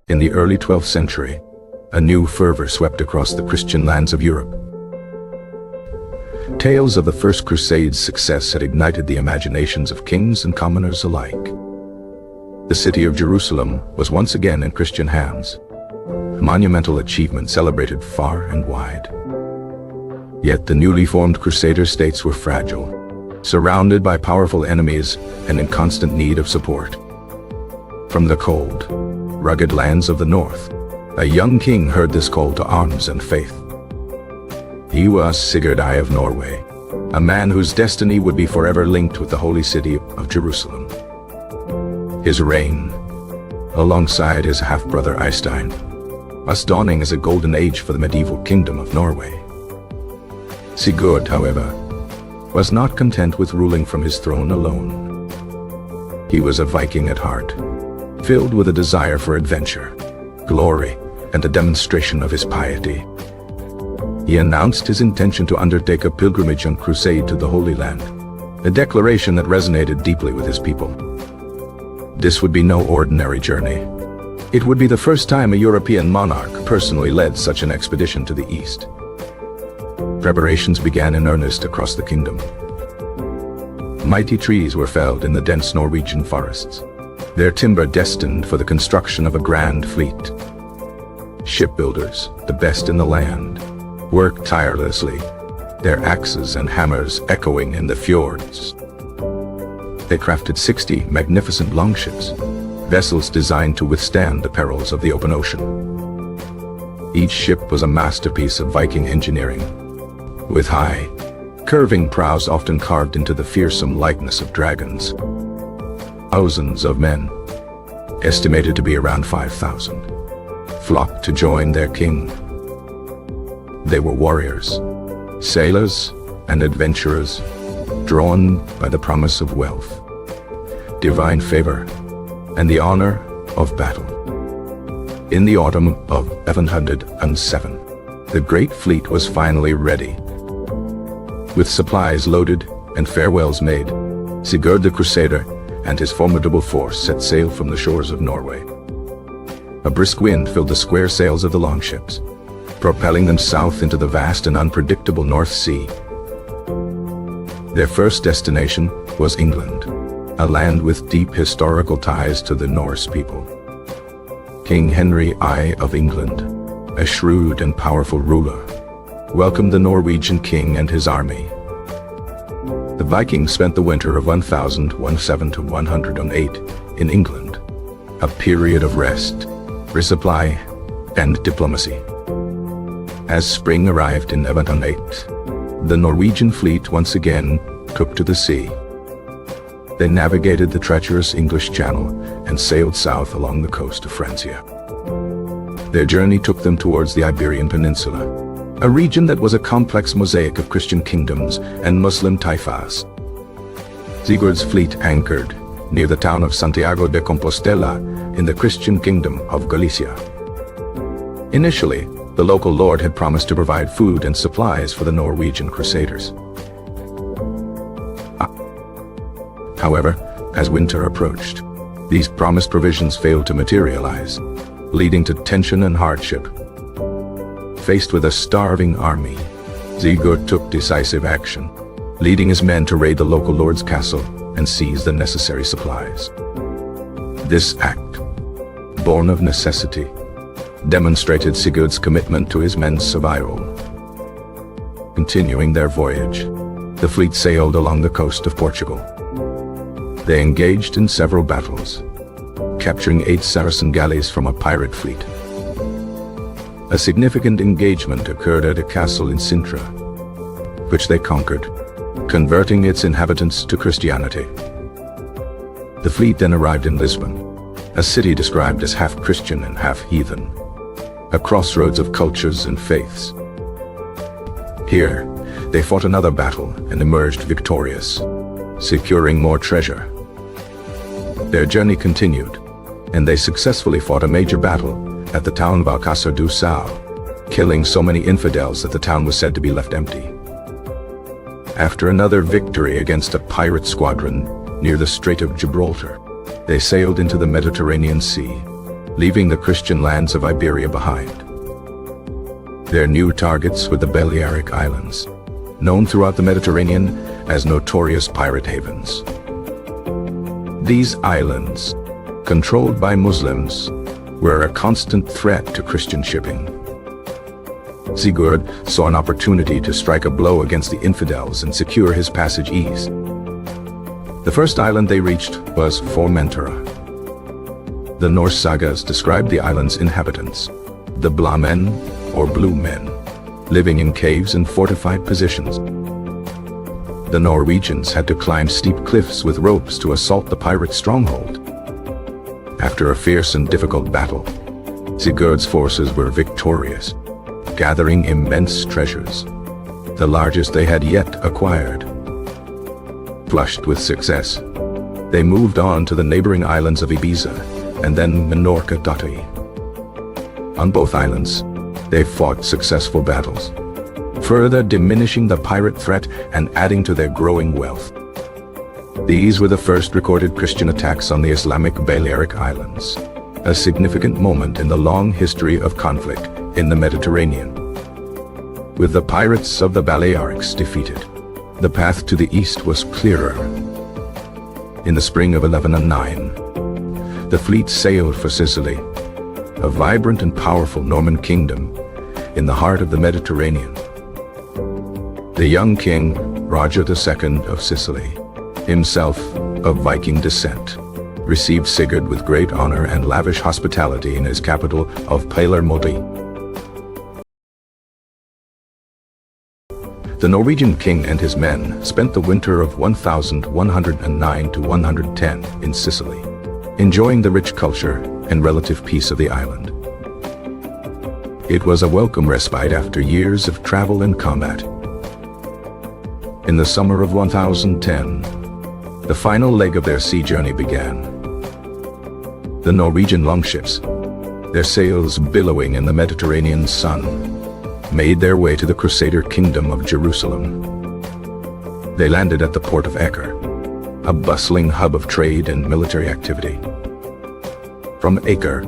In the early 12th century, a new fervor swept across the Christian lands of Europe. Tales of the First Crusade's success had ignited the imaginations of kings and commoners alike. The city of Jerusalem was once again in Christian hands, a monumental achievement celebrated far and wide. Yet the newly formed Crusader states were fragile, surrounded by powerful enemies and in constant need of support. From the cold, rugged lands of the north, a young king heard this call to arms and faith. He was Sigurd I of Norway, a man whose destiny would be forever linked with the holy city of Jerusalem. His reign, alongside his half-brother Eystein, was dawning as a golden age for the medieval kingdom of Norway. Sigurd, however, was not content with ruling from his throne alone. He was a Viking at heart, filled with a desire for adventure, glory, and a demonstration of his piety. He announced his intention to undertake a pilgrimage and crusade to the Holy Land, a declaration that resonated deeply with his people. This would be no ordinary journey. It would be the first time a European monarch personally led such an expedition to the east. Preparations began in earnest across the kingdom. Mighty trees were felled in the dense Norwegian forests, their timber destined for the construction of a grand fleet. Shipbuilders, the best in the land, worked tirelessly, their axes and hammers echoing in the fjords. They crafted 60 magnificent longships, vessels designed to withstand the perils of the open ocean. Each ship was a masterpiece of Viking engineering, with high, curving prows often carved into the fearsome likeness of dragons. Thousands of men, estimated to be around 5,000, flocked to join their king. They were warriors, sailors, and adventurers, drawn by the promise of wealth, divine favor, and the honor of battle. In the autumn of 707, the great fleet was finally ready. With supplies loaded and farewells made, Sigurd the Crusader and his formidable force set sail from the shores of Norway. A brisk wind filled the square sails of the longships, propelling them south into the vast and unpredictable North Sea. Their first destination was England, a land with deep historical ties to the Norse people. King Henry I of England, a shrewd and powerful ruler, welcomed the Norwegian king and his army. The Vikings spent the winter of 1017 to 108 in England, a period of rest, resupply, and diplomacy. As spring arrived in 708, the Norwegian fleet once again took to the sea. They navigated the treacherous English Channel and sailed south along the coast of Francia. Their journey took them towards the Iberian Peninsula, a region that was a complex mosaic of Christian kingdoms and Muslim taifas. Sigurd's fleet anchored near the town of Santiago de Compostela in the Christian kingdom of Galicia. Initially, the local lord had promised to provide food and supplies for the Norwegian Crusaders. However, as winter approached, these promised provisions failed to materialize, leading to tension and hardship. Faced with a starving army, Sigurd took decisive action, leading his men to raid the local lord's castle and seize the necessary supplies. This act, born of necessity, demonstrated Sigurd's commitment to his men's survival. Continuing their voyage, the fleet sailed along the coast of Portugal. They engaged in several battles, capturing 8 Saracen galleys from a pirate fleet. A significant engagement occurred at a castle in Sintra, which they conquered, converting its inhabitants to Christianity. The fleet then arrived in Lisbon, a city described as half Christian and half heathen, a crossroads of cultures and faiths. Here, they fought another battle and emerged victorious, securing more treasure. Their journey continued, and they successfully fought a major battle at the town of Alcácer do Sal, killing so many infidels that the town was said to be left empty. After another victory against a pirate squadron, near the Strait of Gibraltar. They sailed into the Mediterranean Sea, leaving the Christian lands of Iberia behind. Their new targets were the Balearic Islands, known throughout the Mediterranean as notorious pirate havens. These islands, controlled by Muslims, were a constant threat to Christian shipping. Sigurd saw an opportunity to strike a blow against the infidels and secure his passage east. The first island they reached was Formentera. The Norse sagas describe the island's inhabitants, the Blamen, or Blue Men, living in caves and fortified positions. The Norwegians had to climb steep cliffs with ropes to assault the pirate stronghold. After a fierce and difficult battle, Sigurd's forces were victorious, gathering immense treasures, the largest they had yet acquired. Flushed with success, they moved on to the neighboring islands of Ibiza and then Minorca. On both islands, they fought successful battles, further diminishing the pirate threat and adding to their growing wealth. These were the first recorded Christian attacks on the Islamic Balearic Islands, a significant moment in the long history of conflict in the Mediterranean. With the pirates of the Balearics defeated, the path to the east was clearer. In the spring of 1109, the fleet sailed for Sicily, a vibrant and powerful Norman kingdom in the heart of the Mediterranean. The young king, Roger II of Sicily, himself of Viking descent, received Sigurd with great honor and lavish hospitality in his capital of Palermote. The Norwegian king and his men spent the winter of 1109 to 110 in Sicily, enjoying the rich culture and relative peace of the island. It was a welcome respite after years of travel and combat. In the summer of 1010, the final leg of their sea journey began. The Norwegian longships, their sails billowing in the Mediterranean sun, made their way to the Crusader kingdom of Jerusalem. They landed at the port of Acre, a bustling hub of trade and military activity. From Acre,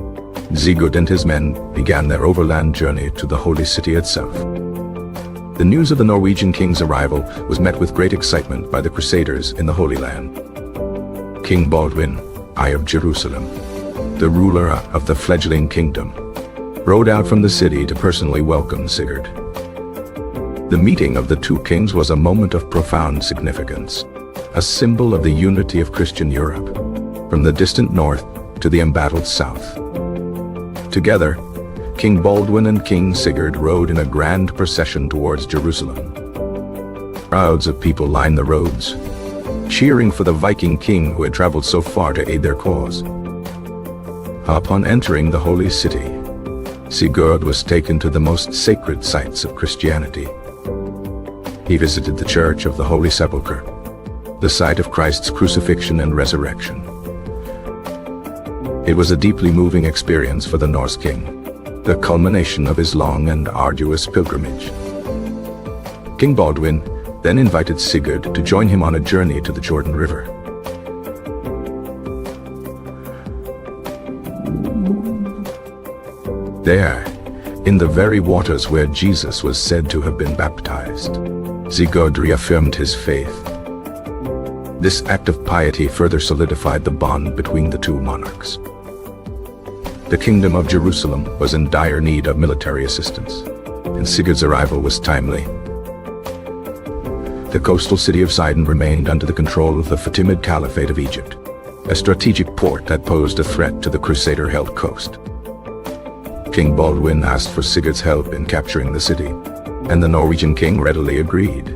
Sigurd and his men began their overland journey to the holy city itself. The news of the Norwegian king's arrival was met with great excitement by the Crusaders in the Holy Land. King Baldwin I of Jerusalem, the ruler of the fledgling kingdom, rode out from the city to personally welcome Sigurd. The meeting of the two kings was a moment of profound significance, a symbol of the unity of Christian Europe, from the distant north to the embattled south. Together, King Baldwin and King Sigurd rode in a grand procession towards Jerusalem. Crowds of people lined the roads, cheering for the Viking king who had traveled so far to aid their cause. Upon entering the holy city, Sigurd was taken to the most sacred sites of Christianity. He visited the Church of the Holy Sepulchre, the site of Christ's crucifixion and resurrection. It was a deeply moving experience for the Norse king, the culmination of his long and arduous pilgrimage. King Baldwin then invited Sigurd to join him on a journey to the Jordan River. There, in the very waters where Jesus was said to have been baptized, Sigurd reaffirmed his faith. This act of piety further solidified the bond between the two monarchs. The kingdom of Jerusalem was in dire need of military assistance, and Sigurd's arrival was timely. The coastal city of Sidon remained under the control of the Fatimid Caliphate of Egypt, a strategic port that posed a threat to the Crusader-held coast. King Baldwin asked for Sigurd's help in capturing the city, and the Norwegian king readily agreed.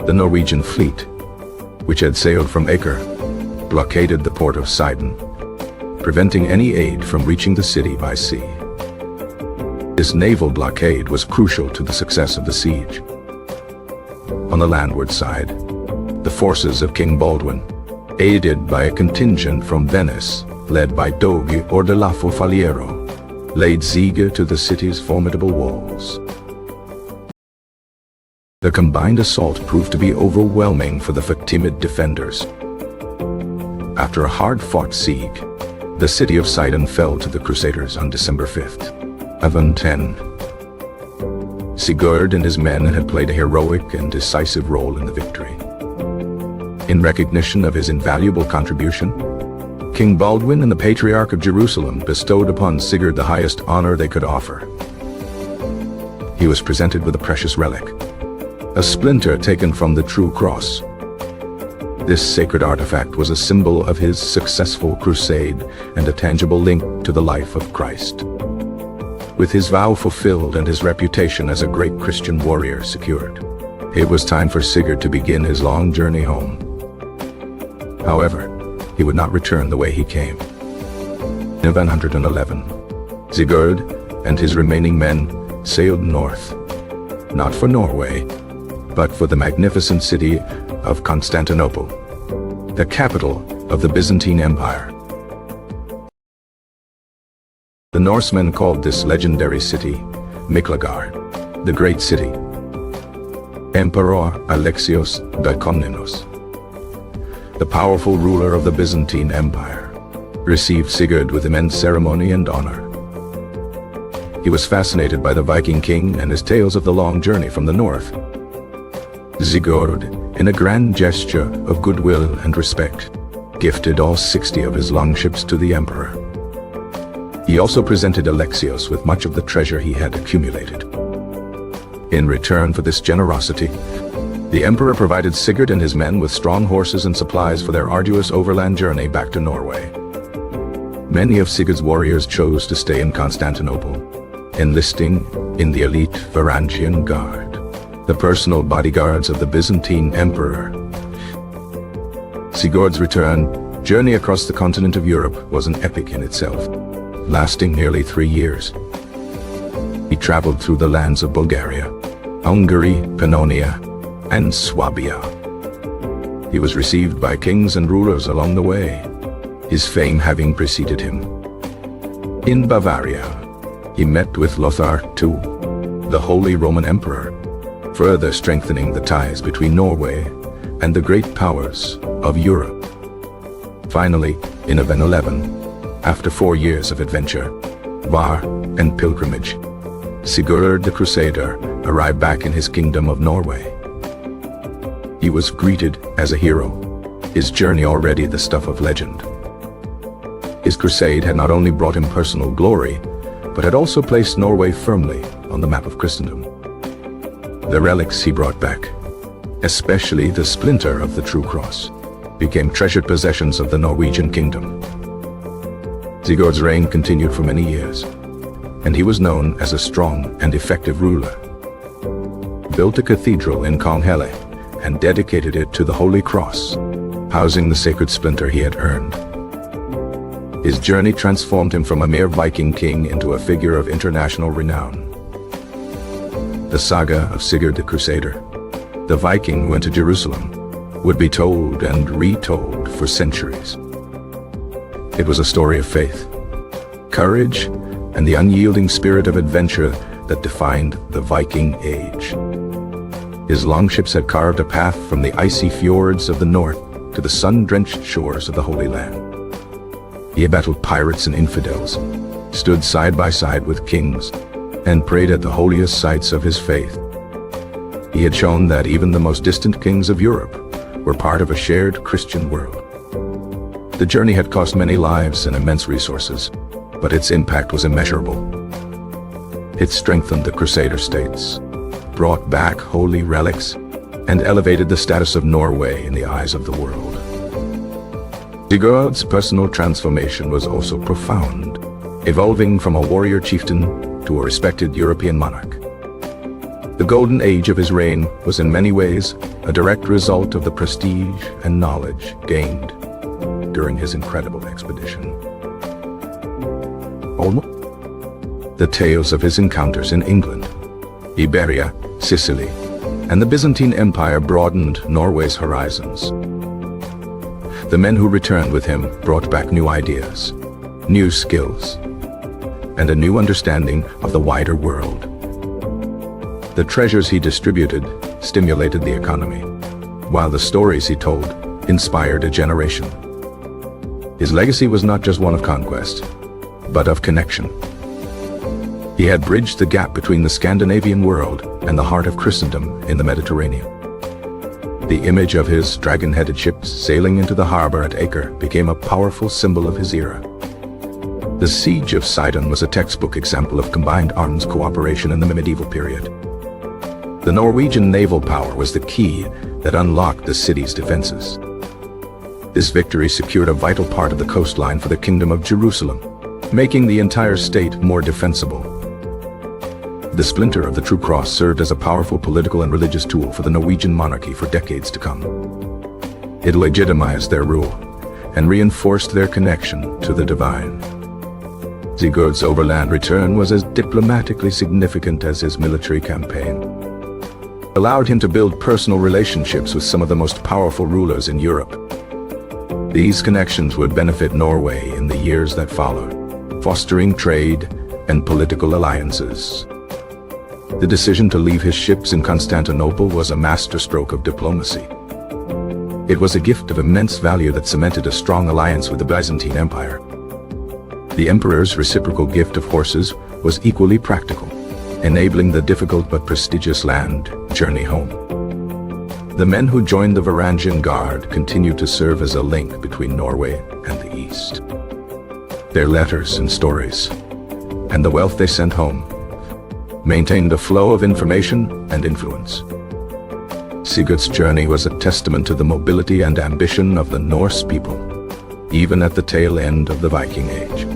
The Norwegian fleet, which had sailed from Acre, blockaded the port of Sidon, preventing any aid from reaching the city by sea. This naval blockade was crucial to the success of the siege. On the landward side, the forces of King Baldwin, aided by a contingent from Venice, led by Dogi Ordelafo Faliero, laid siege to the city's formidable walls. The combined assault proved to be overwhelming for the Fatimid defenders, After a hard-fought siege, the city of Sidon fell to the Crusaders on December 5th, 1110. Sigurd and his men had played a heroic and decisive role in the victory. In recognition of his invaluable contribution, King Baldwin and the Patriarch of Jerusalem bestowed upon Sigurd the highest honor they could offer. He was presented with a precious relic, a splinter taken from the true cross. This sacred artifact was a symbol of his successful crusade and a tangible link to the life of Christ. With his vow fulfilled and his reputation as a great Christian warrior secured, it was time for Sigurd to begin his long journey home. However, he would not return the way he came. In 1111, Sigurd and his remaining men sailed north, not for Norway, but for the magnificent city of Constantinople, the capital of the Byzantine Empire. The Norsemen called this legendary city Miklagard, the Great City. Emperor Alexios the Komnenos, the powerful ruler of the Byzantine Empire, received Sigurd with immense ceremony and honor. He was fascinated by the Viking king and his tales of the long journey from the north. Sigurd, in a grand gesture of goodwill and respect, gifted all 60 of his longships to the emperor. He also presented Alexios with much of the treasure he had accumulated. In return for this generosity, the emperor provided Sigurd and his men with strong horses and supplies for their arduous overland journey back to Norway. Many of Sigurd's warriors chose to stay in Constantinople, enlisting in the elite Varangian Guard, the personal bodyguards of the Byzantine emperor. Sigurd's return journey across the continent of Europe was an epic in itself, lasting nearly 3 years. He traveled through the lands of Bulgaria, Hungary, Pannonia, and Swabia. He was received by kings and rulers along the way, his fame having preceded him. In Bavaria, he met with Lothar II, the Holy Roman Emperor, further strengthening the ties between Norway and the great powers of Europe. Finally, in 1111, after 4 years of adventure, war, and pilgrimage, Sigurd the Crusader arrived back in his kingdom of Norway. He was greeted as a hero, his journey already the stuff of legend. His crusade had not only brought him personal glory, but had also placed Norway firmly on the map of Christendom. The relics he brought back, especially the splinter of the true cross, became treasured possessions of the Norwegian kingdom. Sigurd's reign continued for many years, and he was known as a strong and effective ruler. Built a cathedral in Konghelle and dedicated it to the Holy Cross, housing the sacred splinter he had earned. His journey transformed him from a mere Viking king into a figure of international renown. The saga of Sigurd the Crusader, the Viking who went to Jerusalem, would be told and retold for centuries. It was a story of faith, courage, and the unyielding spirit of adventure that defined the Viking Age. His longships had carved a path from the icy fjords of the north to the sun-drenched shores of the Holy Land. He had battled pirates and infidels, stood side by side with kings, and prayed at the holiest sites of his faith. He had shown that even the most distant kings of Europe were part of a shared Christian world. The journey had cost many lives and immense resources, but its impact was immeasurable. It strengthened the Crusader states, brought back holy relics, and elevated the status of Norway in the eyes of the world. Sigurd's personal transformation was also profound, evolving from a warrior chieftain to a respected European monarch. The golden age of his reign was in many ways a direct result of the prestige and knowledge gained during his incredible expedition. The tales of his encounters in England, Iberia, Sicily, and the Byzantine Empire broadened Norway's horizons. The men who returned with him brought back new ideas, new skills, and a new understanding of the wider world. The treasures he distributed stimulated the economy, while the stories he told inspired a generation. His legacy was not just one of conquest, but of connection. He had bridged the gap between the Scandinavian world and the heart of Christendom in the Mediterranean. The image of his dragon-headed ships sailing into the harbor at Acre became a powerful symbol of his era. The siege of Sidon was a textbook example of combined arms cooperation in the medieval period. The Norwegian naval power was the key that unlocked the city's defenses. This victory secured a vital part of the coastline for the Kingdom of Jerusalem, making the entire state more defensible. The splinter of the True Cross served as a powerful political and religious tool for the Norwegian monarchy for decades to come. It legitimized their rule and reinforced their connection to the divine. Sigurd's overland return was as diplomatically significant as his military campaign. It allowed him to build personal relationships with some of the most powerful rulers in Europe. These connections would benefit Norway in the years that followed, fostering trade and political alliances. The decision to leave his ships in Constantinople was a masterstroke of diplomacy. It was a gift of immense value that cemented a strong alliance with the Byzantine Empire. The emperor's reciprocal gift of horses was equally practical, enabling the difficult but prestigious land journey home. The men who joined the Varangian Guard continued to serve as a link between Norway and the East. Their letters and stories, and the wealth they sent home, maintained a flow of information and influence. Sigurd's journey was a testament to the mobility and ambition of the Norse people, even at the tail end of the Viking Age.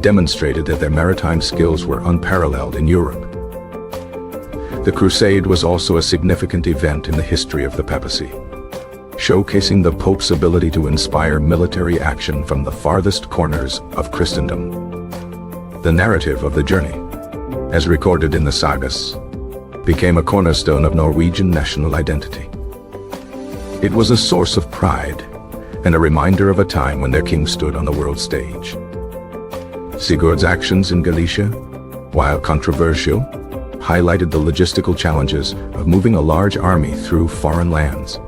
Demonstrated that their maritime skills were unparalleled in Europe. The Crusade was also a significant event in the history of the papacy, showcasing the Pope's ability to inspire military action from the farthest corners of Christendom. The narrative of the journey, as recorded in the sagas, became a cornerstone of Norwegian national identity. It was a source of pride and a reminder of a time when their king stood on the world stage. Sigurd's actions in Galicia, while controversial, highlighted the logistical challenges of moving a large army through foreign lands.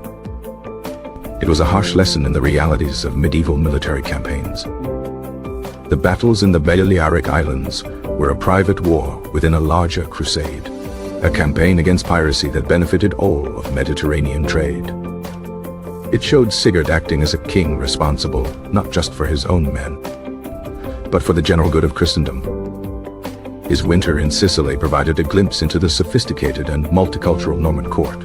It was a harsh lesson in the realities of medieval military campaigns. The battles in the Balearic Islands were a private war within a larger crusade, a campaign against piracy that benefited all of Mediterranean trade. It showed Sigurd acting as a king responsible not just for his own men, but for the general good of Christendom. His winter in Sicily provided a glimpse into the sophisticated and multicultural Norman court.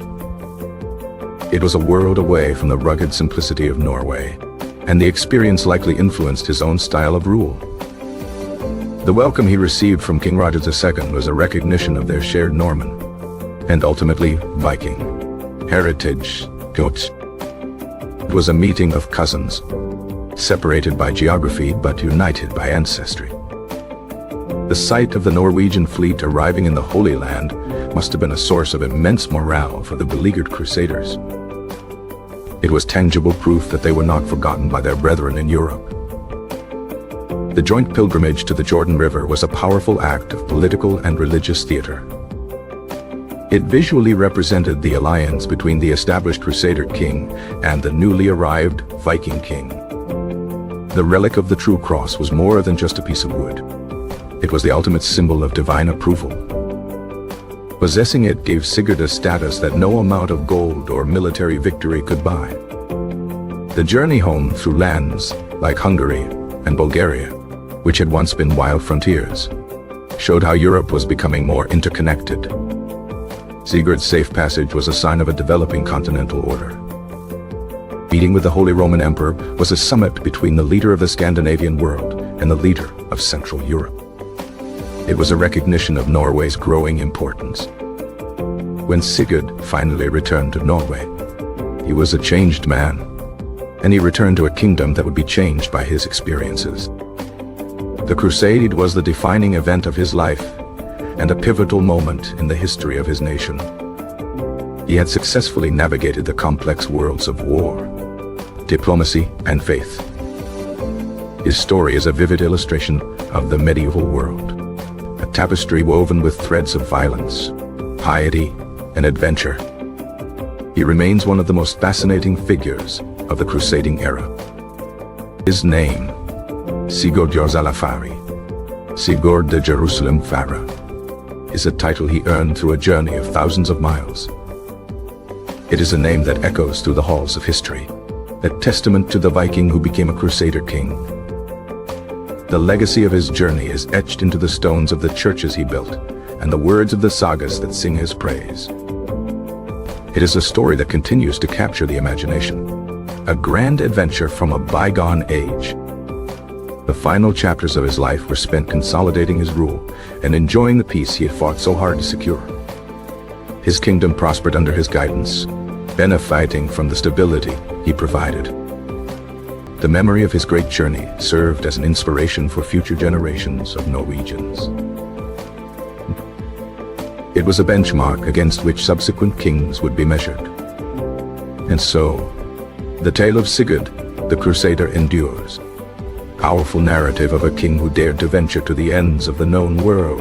It was a world away from the rugged simplicity of Norway, and the experience likely influenced his own style of rule. The welcome he received from King Roger II was a recognition of their shared Norman, and ultimately Viking, heritage. It was a meeting of cousins, separated by geography but united by ancestry. The sight of the Norwegian fleet arriving in the Holy Land must have been a source of immense morale for the beleaguered Crusaders. It was tangible proof that they were not forgotten by their brethren in Europe. The joint pilgrimage to the Jordan River was a powerful act of political and religious theater. It visually represented the alliance between the established Crusader king and the newly arrived Viking king. The relic of the True Cross was more than just a piece of wood. It was the ultimate symbol of divine approval. Possessing it gave Sigurd a status that no amount of gold or military victory could buy. The journey home through lands like Hungary and Bulgaria, which had once been wild frontiers, showed how Europe was becoming more interconnected. Sigurd's safe passage was a sign of a developing continental order. Meeting with the Holy Roman Emperor was a summit between the leader of the Scandinavian world and the leader of Central Europe. It was a recognition of Norway's growing importance. When Sigurd finally returned to Norway, he was a changed man, and he returned to a kingdom that would be changed by his experiences. The Crusade was the defining event of his life and a pivotal moment in the history of his nation. He had successfully navigated the complex worlds of war, diplomacy, and faith. His story is a vivid illustration of the medieval world, a tapestry woven with threads of violence, piety, and adventure. He remains one of the most fascinating figures of the crusading era. His name, Sigurd Sigurd the Jerusalem Farer, is a title he earned through a journey of thousands of miles. It is a name that echoes through the halls of history, a testament to the Viking who became a Crusader king. The legacy of his journey is etched into the stones of the churches he built and the words of the sagas that sing his praise. It is a story that continues to capture the imagination, a grand adventure from a bygone age. The final chapters of his life were spent consolidating his rule and enjoying the peace he had fought so hard to secure. His kingdom prospered under his guidance, benefiting from the stability he provided. The memory of his great journey served as an inspiration for future generations of Norwegians. It was a benchmark against which subsequent kings would be measured. And so, the tale of Sigurd the Crusader endures, a powerful narrative of a king who dared to venture to the ends of the known world.